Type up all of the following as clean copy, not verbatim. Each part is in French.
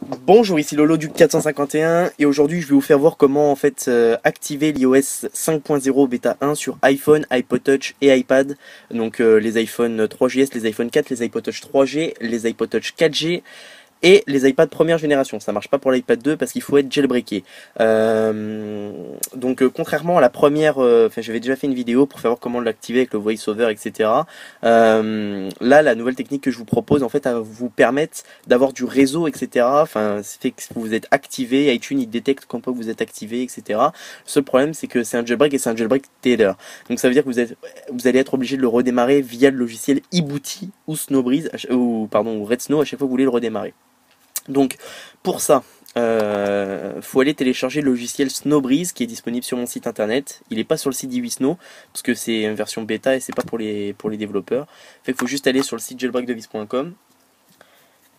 Bonjour, ici Lolo du 451 et aujourd'hui je vais vous faire voir comment en fait activer l'iOS 5.0 bêta 1 sur iPhone, iPod Touch et iPad. Donc les iPhone 3GS, les iPhone 4, les iPod Touch 3G, les iPod Touch 4G et les iPads première génération. Ça marche pas pour l'iPad 2 parce qu'il faut être jailbreaké. Contrairement à la première, j'avais déjà fait une vidéo pour faire voir comment l'activer avec le voiceover, etc. Là, la nouvelle technique que je vous propose, en fait, vous permettre d'avoir du réseau, etc. Enfin, c'est fait que vous êtes activé, iTunes il détecte quand vous êtes activé, etc. Le seul problème, c'est que c'est un jailbreak et c'est un jailbreak tether. Donc ça veut dire que vous allez être obligé de le redémarrer via le logiciel eBooty ou Snowbreeze, ou Red Snow à chaque fois que vous voulez le redémarrer. Donc pour ça, faut aller télécharger le logiciel Snowbreeze qui est disponible sur mon site internet. Il n'est pas sur le site d'iWisno parce que c'est une version bêta et c'est pas pour les développeurs. Fait qu'il faut juste aller sur le site jailbreakdevice.com.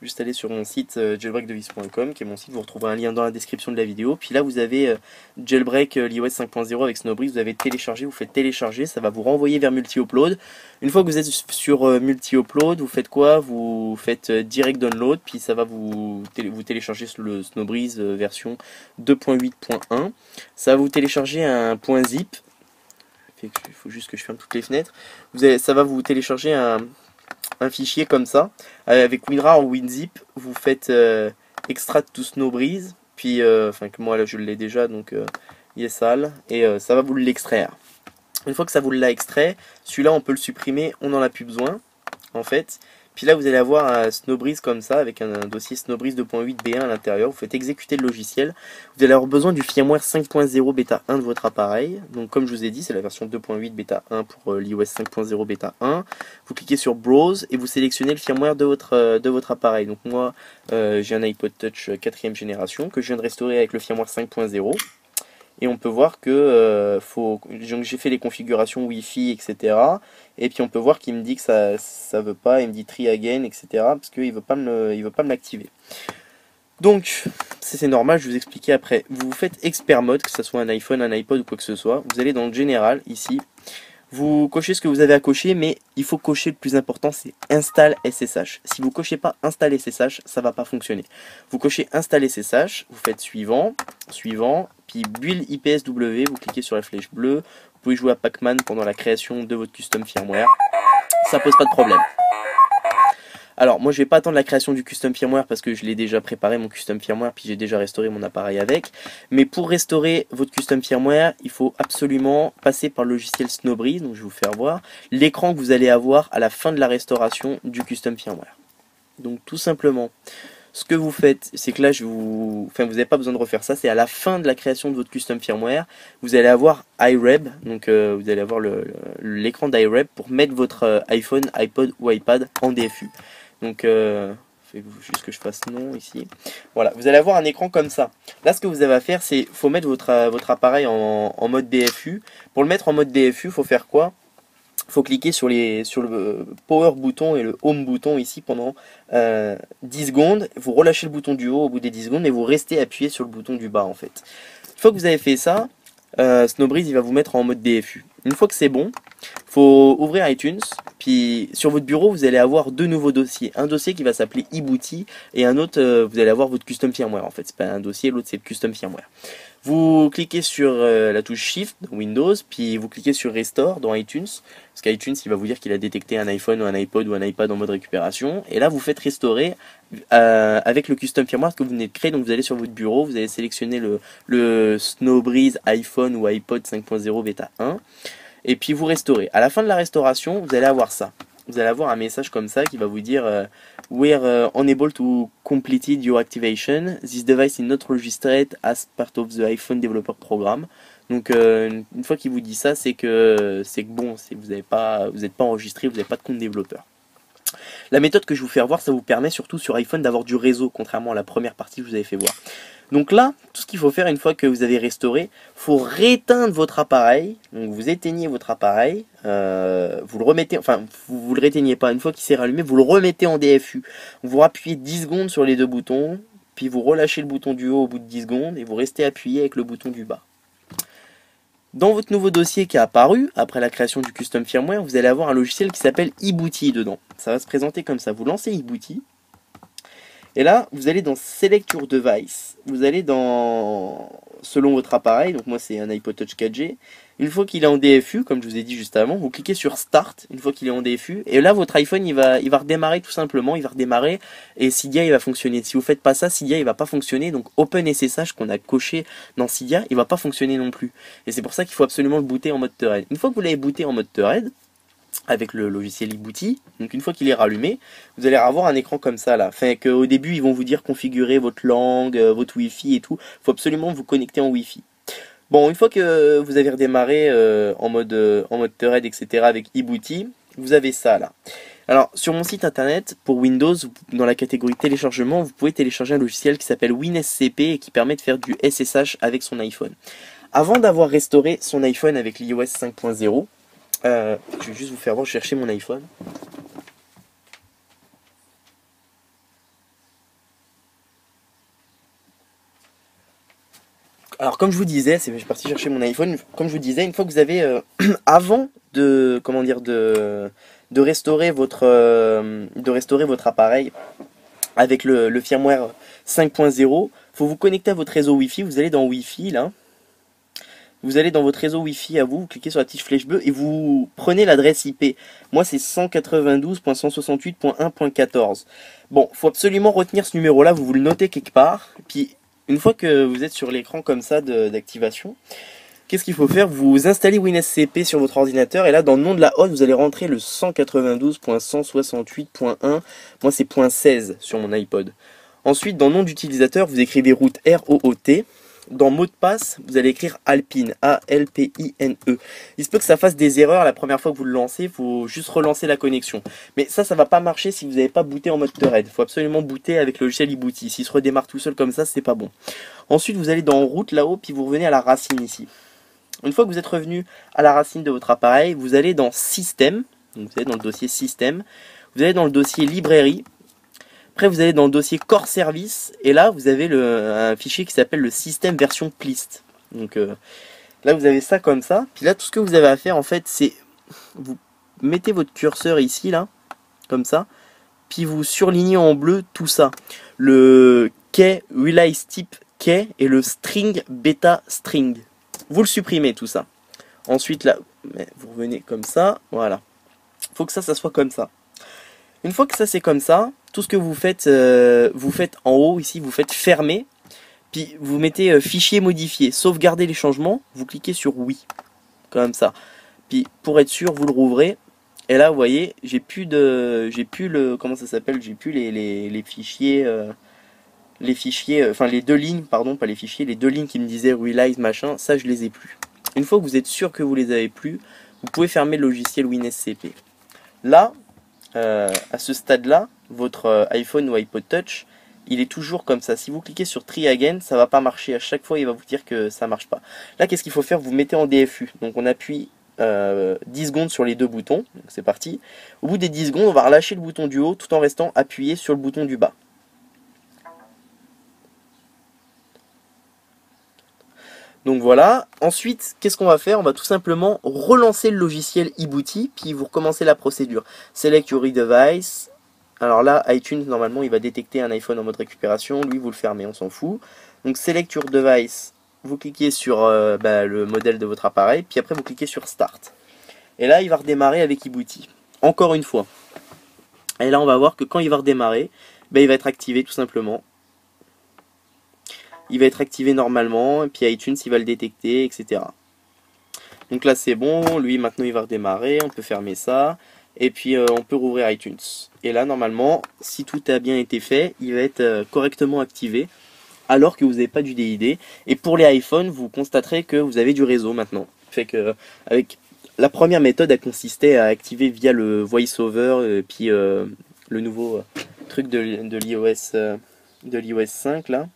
Juste aller sur mon site jailbreakdevice.com qui est mon site, vous retrouverez un lien dans la description de la vidéo. Puis là vous avez jailbreak l'iOS 5.0 avec Snowbreeze, vous avez téléchargé, vous faites télécharger, ça va vous renvoyer vers multi-upload. Une fois que vous êtes sur multi-upload, vous faites quoi? Vous faites direct download, puis ça va vous télécharger le Snowbreeze version 2.8.1. Ça va vous télécharger un .zip. Il faut juste que je ferme toutes les fenêtres. Ça va vous télécharger un fichier comme ça, avec WinRAR ou WinZip, vous faites extract to Snowbreeze, puis que moi là je l'ai déjà, donc yesal, et ça va vous l'extraire. Une fois que ça vous l'a extrait, celui-là on peut le supprimer, on n'en a plus besoin en fait. Puis là vous allez avoir un Snowbreeze comme ça, avec un dossier Snowbreeze 2.8 B1 à l'intérieur, vous faites exécuter le logiciel. Vous allez avoir besoin du firmware 5.0 bêta 1 de votre appareil. Donc comme je vous ai dit, c'est la version 2.8 bêta 1 pour l'iOS 5.0 bêta 1. Vous cliquez sur Browse et vous sélectionnez le firmware de votre appareil. Donc moi j'ai un iPod Touch 4ème génération que je viens de restaurer avec le firmware 5.0. Et on peut voir que j'ai fait les configurations Wi-Fi, etc. Et puis on peut voir qu'il me dit que ça veut pas, il me dit try again, etc. Parce qu'il veut pas me l'activer. Donc c'est normal, je vais vous expliquer après. Vous faites expert mode, que ce soit un iPhone, un iPod ou quoi que ce soit. Vous allez dans le général ici. Vous cochez ce que vous avez à cocher, mais il faut cocher le plus important, c'est install SSH. Si vous cochez pas install SSH, ça va pas fonctionner. Vous cochez install SSH, vous faites suivant, puis build IPSW, vous cliquez sur la flèche bleue. Vous pouvez jouer à Pac-Man pendant la création de votre custom firmware. Ça pose pas de problème. Alors moi je vais pas attendre la création du custom firmware parce que je l'ai déjà préparé mon custom firmware, puis j'ai déjà restauré mon appareil avec. Mais pour restaurer votre custom firmware, il faut absolument passer par le logiciel Snowbreeze. Donc je vais vous faire voir l'écran que vous allez avoir à la fin de la restauration du custom firmware. Donc tout simplement, ce que vous faites, c'est que là vous n'avez pas besoin de refaire ça, c'est à la fin de la création de votre custom firmware, vous allez avoir iReb, donc vous allez avoir l'écran d'iReb pour mettre votre iPhone, iPod ou iPad en DFU. Donc, juste que je fasse non ici. Voilà, vous allez avoir un écran comme ça. Là, ce que vous avez à faire, c'est faut mettre votre appareil en mode DFU. Pour le mettre en mode DFU, il faut faire quoi? Il faut cliquer sur le power bouton et le home bouton ici pendant 10 secondes. Vous relâchez le bouton du haut au bout des 10 secondes et vous restez appuyé sur le bouton du bas en fait. Une fois que vous avez fait ça, Snowbreeze il va vous mettre en mode DFU. Une fois que c'est bon, faut ouvrir iTunes, puis sur votre bureau vous allez avoir deux nouveaux dossiers. Un dossier qui va s'appeler eBooty et un autre vous allez avoir votre custom firmware en fait. C'est pas un dossier, l'autre c'est le custom firmware. Vous cliquez sur la touche Shift dans Windows, puis vous cliquez sur Restore dans iTunes, parce qu'iTunes il va vous dire qu'il a détecté un iPhone ou un iPod ou un iPad en mode récupération, et là vous faites restaurer avec le custom firmware que vous venez de créer. Donc vous allez sur votre bureau, vous allez sélectionner le Snowbreeze iPhone ou iPod 5.0 bêta 1, et puis vous restaurez. À la fin de la restauration, vous allez avoir ça. Vous allez avoir un message comme ça qui va vous dire We're unable to complete your activation. This device is not registered as part of the iPhone Developer Program. Donc une fois qu'il vous dit ça, c'est que bon, vous n'êtes pas enregistré, vous n'avez pas de compte développeur. La méthode que je vais vous faire voir, ça vous permet surtout sur iPhone d'avoir du réseau, contrairement à la première partie que je vous avais fait voir. Donc là, tout ce qu'il faut faire une fois que vous avez restauré, il faut rééteindre votre appareil. Donc vous éteignez votre appareil, vous le remettez, enfin vous le réteignez pas, une fois qu'il s'est rallumé, vous le remettez en DFU. Vous appuyez 10 secondes sur les deux boutons, puis vous relâchez le bouton du haut au bout de 10 secondes et vous restez appuyé avec le bouton du bas. Dans votre nouveau dossier qui est apparu, après la création du custom firmware, vous allez avoir un logiciel qui s'appelle eBooty dedans. Ça va se présenter comme ça. Vous lancez eBooty. Et là, vous allez dans Select Your Device. Vous allez dans, selon votre appareil, donc moi c'est un iPod Touch 4G. Une fois qu'il est en DFU, comme je vous ai dit juste avant, vous cliquez sur Start, une fois qu'il est en DFU. Et là, votre iPhone, il va redémarrer tout simplement, il va redémarrer et Cydia, il va fonctionner. Si vous faites pas ça, Cydia, il va pas fonctionner. Donc OpenSSH qu'on a coché dans Cydia, il va pas fonctionner non plus. Et c'est pour ça qu'il faut absolument le booter en mode Thread. Une fois que vous l'avez booté en mode Thread, avec le logiciel eBooty, donc une fois qu'il est rallumé, vous allez avoir un écran comme ça là. Enfin qu'au début ils vont vous dire configurer votre langue, votre Wi-Fi et tout. Il faut absolument vous connecter en Wi-Fi. Bon, une fois que vous avez redémarré en mode Thread, etc. avec eBooty, vous avez ça là. Alors sur mon site internet, pour Windows, dans la catégorie téléchargement, vous pouvez télécharger un logiciel qui s'appelle WinSCP et qui permet de faire du SSH avec son iPhone. Avant d'avoir restauré son iPhone avec l'iOS 5.0, je vais juste vous faire voir, chercher mon iPhone. Alors comme je vous disais, je suis parti chercher mon iPhone. Comme je vous disais, une fois que vous avez, avant de, comment dire, de restaurer votre appareil avec le firmware 5.0, faut vous connecter à votre réseau Wi-Fi. Vous allez dans Wi-Fi là. Vous allez dans votre réseau Wi-Fi à vous, vous cliquez sur la petite flèche bleue et vous prenez l'adresse IP. Moi, c'est 192.168.1.14. Bon, faut absolument retenir ce numéro-là, vous le notez quelque part. Puis, une fois que vous êtes sur l'écran comme ça d'activation, qu'est-ce qu'il faut faire? Vous installez WinSCP sur votre ordinateur et là, dans le nom de la host, vous allez rentrer le 192.168.1. Moi, c'est .16 sur mon iPod. Ensuite, dans le nom d'utilisateur, vous écrivez root ROOT. Dans mot de passe, vous allez écrire Alpine, A-L-P-I-N-E. Il se peut que ça fasse des erreurs la première fois que vous le lancez, il faut juste relancer la connexion. Mais ça va pas marcher si vous n'avez pas booté en mode Thread. Il faut absolument booter avec le logiciel eBooty. S'il se redémarre tout seul comme ça, c'est pas bon. Ensuite, vous allez dans route là-haut, puis vous revenez à la racine ici. Une fois que vous êtes revenu à la racine de votre appareil, vous allez dans Système, donc vous allez dans le dossier Système, vous allez dans le dossier Librairie. Après, vous allez dans le dossier Core Service, et là, vous avez un fichier qui s'appelle le système version plist. Donc là, vous avez ça comme ça. Puis là, tout ce que vous avez à faire, en fait, c'est vous mettez votre curseur ici, là, comme ça, puis vous surlignez en bleu tout ça. Le key release type key et le string beta string. Vous le supprimez tout ça. Ensuite, là, vous revenez comme ça, voilà. Il faut que ça soit comme ça. Une fois que ça c'est comme ça, tout ce que vous faites en haut ici, vous faites fermer, puis vous mettez fichier modifié, sauvegarder les changements, vous cliquez sur oui, comme ça. Puis pour être sûr, vous le rouvrez, et là vous voyez, j'ai plus le, comment ça s'appelle, j'ai plus les fichiers, enfin les deux lignes, pardon, pas les fichiers, les deux lignes qui me disaient realize machin, ça je les ai plus. Une fois que vous êtes sûr que vous les avez plus, vous pouvez fermer le logiciel WinSCP. Là, à ce stade-là, votre iPhone ou iPod Touch, il est toujours comme ça. Si vous cliquez sur Try Again, ça va pas marcher. À chaque fois, il va vous dire que ça marche pas. Là, qu'est-ce qu'il faut faire? Vous mettez en DFU. Donc, on appuie 10 secondes sur les deux boutons. Donc, c'est parti. Au bout des 10 secondes, on va relâcher le bouton du haut tout en restant appuyé sur le bouton du bas. Donc voilà, ensuite, qu'est-ce qu'on va faire? On va tout simplement relancer le logiciel eBooty, puis vous recommencez la procédure. Select your device. Alors là, iTunes, normalement, il va détecter un iPhone en mode récupération. Lui, vous le fermez, on s'en fout. Donc Select your device, vous cliquez sur le modèle de votre appareil, puis après, vous cliquez sur Start. Et là, il va redémarrer avec eBooty. Encore une fois. Et là, on va voir que quand il va redémarrer, il va être activé tout simplement. Il va être activé normalement, et puis iTunes il va le détecter, etc. Donc là c'est bon, lui maintenant il va redémarrer, on peut fermer ça, et puis on peut rouvrir iTunes. Et là normalement, si tout a bien été fait, il va être correctement activé, alors que vous n'avez pas du DID. Et pour les iPhones, vous constaterez que vous avez du réseau maintenant. Fait que avec la première méthode a consisté à activer via le VoiceOver, puis le nouveau truc de l'iOS 5 là.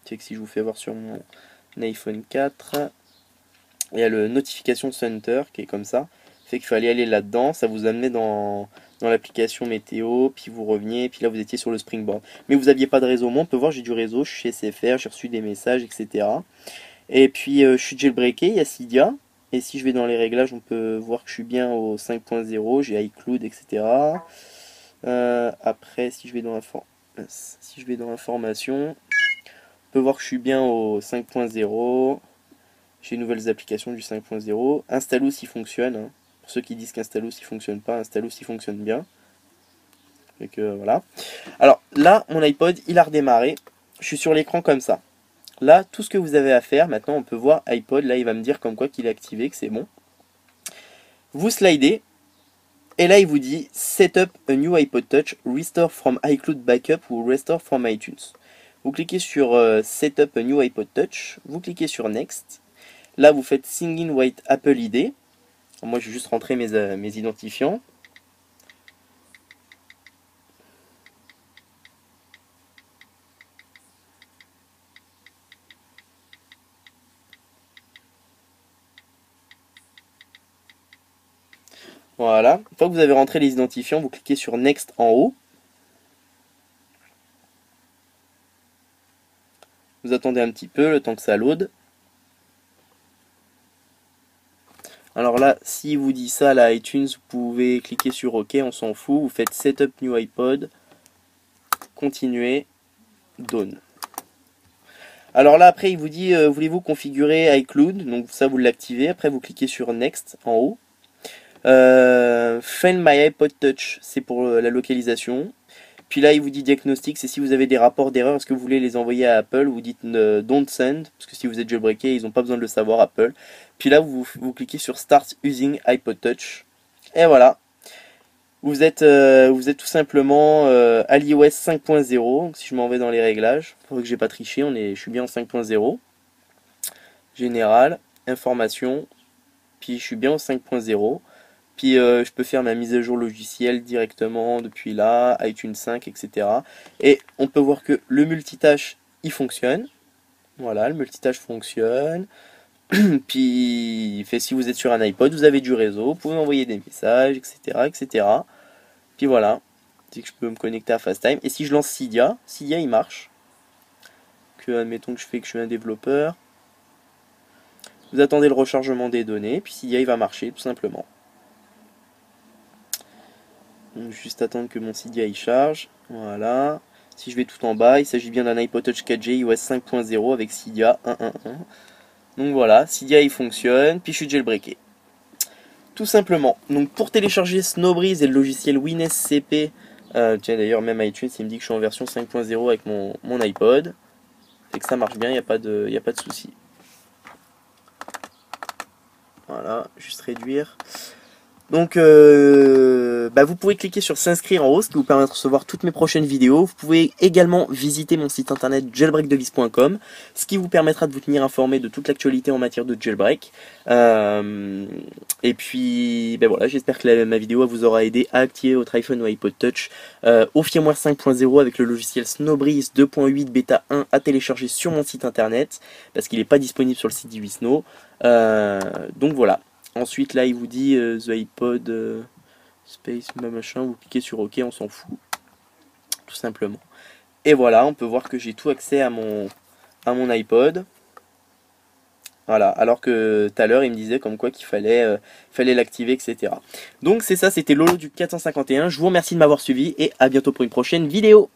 C'est que si je vous fais voir sur mon iPhone 4, il y a le Notification Center qui est comme ça. Fait qu'il fallait aller là-dedans, ça vous amenait dans l'application météo, puis vous reveniez, puis là vous étiez sur le Springboard. Mais vous n'aviez pas de réseau. Moi on peut voir, j'ai du réseau, je suis chez SFR, j'ai reçu des messages, etc. Et puis je suis jailbreaké, il y a Cydia. Et si je vais dans les réglages, on peut voir que je suis bien au 5.0, j'ai iCloud, etc. Après, si je vais dans Si je vais dans information, on peut voir que je suis bien au 5.0. J'ai nouvelles applications du 5.0. Installous il fonctionne. Hein. Pour ceux qui disent qu'Installous il fonctionne pas, Installous il fonctionne bien. Donc voilà. Alors là, mon iPod il a redémarré. Je suis sur l'écran comme ça. Là, tout ce que vous avez à faire, maintenant on peut voir iPod. Là, il va me dire comme quoi qu'il est activé, que c'est bon. Vous slidez. Et là, il vous dit Setup a new iPod Touch, Restore from iCloud Backup ou Restore from iTunes. Vous cliquez sur Setup a new iPod Touch, vous cliquez sur Next. Là, vous faites Sign in with Apple ID. Moi, je vais juste rentrer mes identifiants. Voilà. Une fois que vous avez rentré les identifiants, vous cliquez sur Next en haut. Vous attendez un petit peu, le temps que ça load. Alors là, s'il vous dit ça, là, iTunes, vous pouvez cliquer sur OK, on s'en fout. Vous faites Setup New iPod, continuer, Done. Alors là, après, il vous dit, voulez-vous configurer iCloud? Donc ça, vous l'activez. Après, vous cliquez sur Next en haut. Find My iPod Touch, c'est pour la localisation. Puis là, il vous dit diagnostic, c'est si vous avez des rapports d'erreur, est-ce que vous voulez les envoyer à Apple? Vous dites don't send, parce que si vous êtes jailbreaké, ils n'ont pas besoin de le savoir, Apple. Puis là, vous cliquez sur Start Using iPod Touch. Et voilà. Vous êtes tout simplement à l'iOS 5.0. Donc si je m'en vais dans les réglages, il faudrait que j'ai pas triché, je suis bien en 5.0. Général, information, puis je suis bien en 5.0. Puis je peux faire ma mise à jour logicielle directement depuis là, iTunes 5, etc. Et on peut voir que le multitâche, il fonctionne. Voilà, le multitâche fonctionne. Puis si vous êtes sur un iPod, vous avez du réseau, vous pouvez envoyer des messages, etc. etc. Puis voilà, c'est que je peux me connecter à FaceTime. Et si je lance Cydia, Cydia il marche. Admettons que je suis un développeur. Vous attendez le rechargement des données, puis Cydia il va marcher tout simplement. Donc juste attendre que mon Cydia il charge. Voilà. Si je vais tout en bas, il s'agit bien d'un iPod Touch 4G iOS 5.0 avec Cydia 1.1.1. Donc voilà, Cydia il fonctionne, puis je suis jailbreaké. Tout simplement. Donc pour télécharger Snowbreeze et le logiciel WinSCP, tiens d'ailleurs même iTunes il me dit que je suis en version 5.0 avec mon iPod. Fait que ça marche bien, il n'y a pas de souci. Voilà, juste réduire. Donc, vous pouvez cliquer sur s'inscrire en haut, ce qui vous permet de recevoir toutes mes prochaines vidéos. Vous pouvez également visiter mon site internet jailbreakdevice.com, ce qui vous permettra de vous tenir informé de toute l'actualité en matière de jailbreak. Et puis, voilà, j'espère que ma vidéo vous aura aidé à activer votre iPhone ou iPod Touch au firmware 5.0 avec le logiciel Snowbreeze 2.8 bêta 1 à télécharger sur mon site internet, parce qu'il n'est pas disponible sur le site d'Ivisno. Donc voilà. Ensuite, là, il vous dit The iPod Space, machin. Vous cliquez sur OK, on s'en fout. Tout simplement. Et voilà, on peut voir que j'ai tout accès à mon iPod. Voilà, alors que tout à l'heure, il me disait comme quoi qu'il fallait l'activer, etc. Donc, c'est ça, c'était Lolo du 451. Je vous remercie de m'avoir suivi et à bientôt pour une prochaine vidéo.